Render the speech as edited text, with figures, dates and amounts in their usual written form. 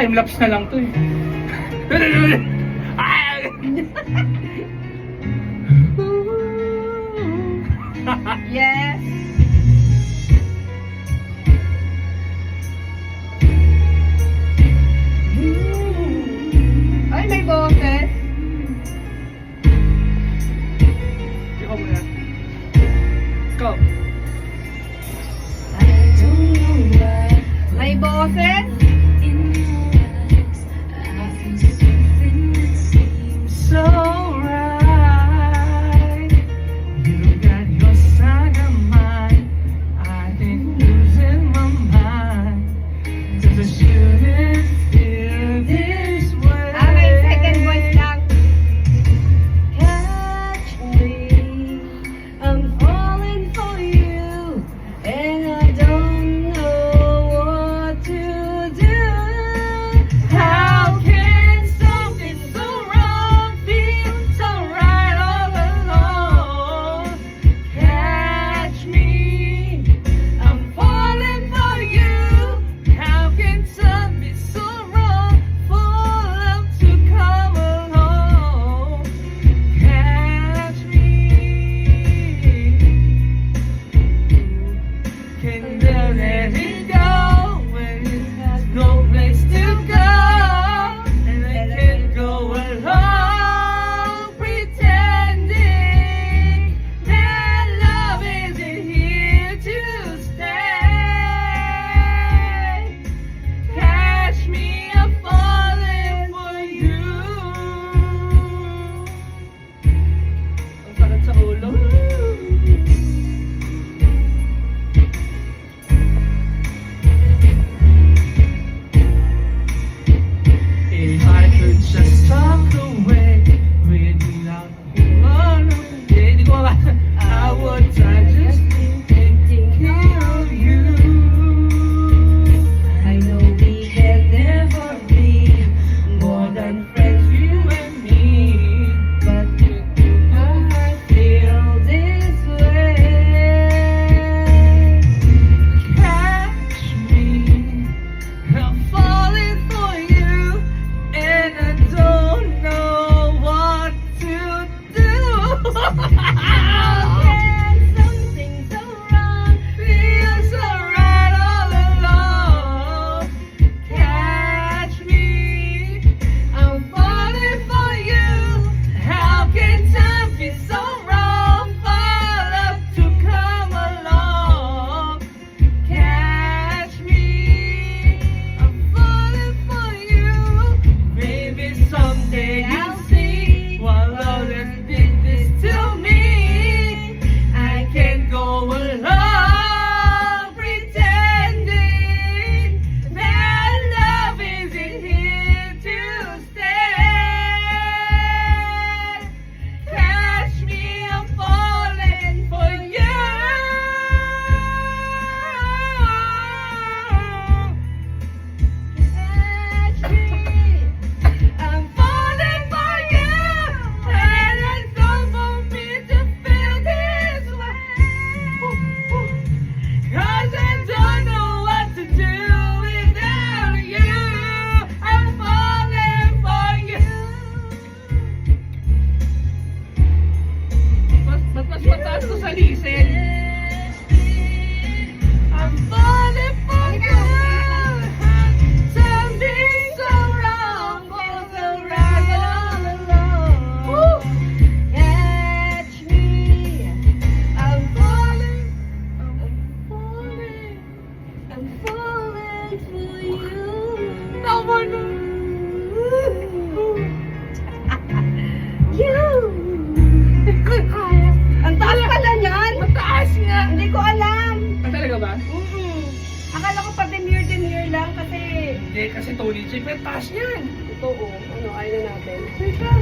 Time-lapse na lang to eh. Yes. Ay, may boses. Ikaw muna. Ikaw. May boses. So right. You got your side of mine. I ain't losing my mind. 'Cause I shouldn't feel this way. May second voice lang. Catch me, I'm falling for you, and I don't know what to do. How can something so wrong feel so right all along? Catch me, I'm falling for you. How can something so wrong for love to come along? Catch me. Can never let it go when it has no place to go, and I can't go along pretending that love isn't here to stay. Catch me, I'm falling for you. Ang sakit sa ulo. If I could just talk away without one I would try just thinking of you. I know we can never be more than friends, You and me, but I feel this way. catch me. I'm falling for you, and I don't know what to do. How can something so wrong Feels so right all along. Catch me, I'm falling for you. How can time be so wrong for love to come along? Catch me, I'm falling for you. Maybe someday you'll see what love has did this to me. I can't go along pretending that love isn't here to stay. Catch me, I'm falling for you. catch me? I'm falling for you, and I don't want me to feel this way. 'Cause I don't know what to do without you. I'm falling for you. Mas mataas to sa listen. I'm falling for you. Something so wrong for the right all along. Catch me, I'm falling, I'm falling for you. Tama na. You. Ang taas pala niyan. Mataas nga. Hindi ko alam. Talaga ba? Akala ko pa demure lang kasi Hindi, kasi Tony J, pero taas niyan. ito ano, ayaw na natin. Wait lang.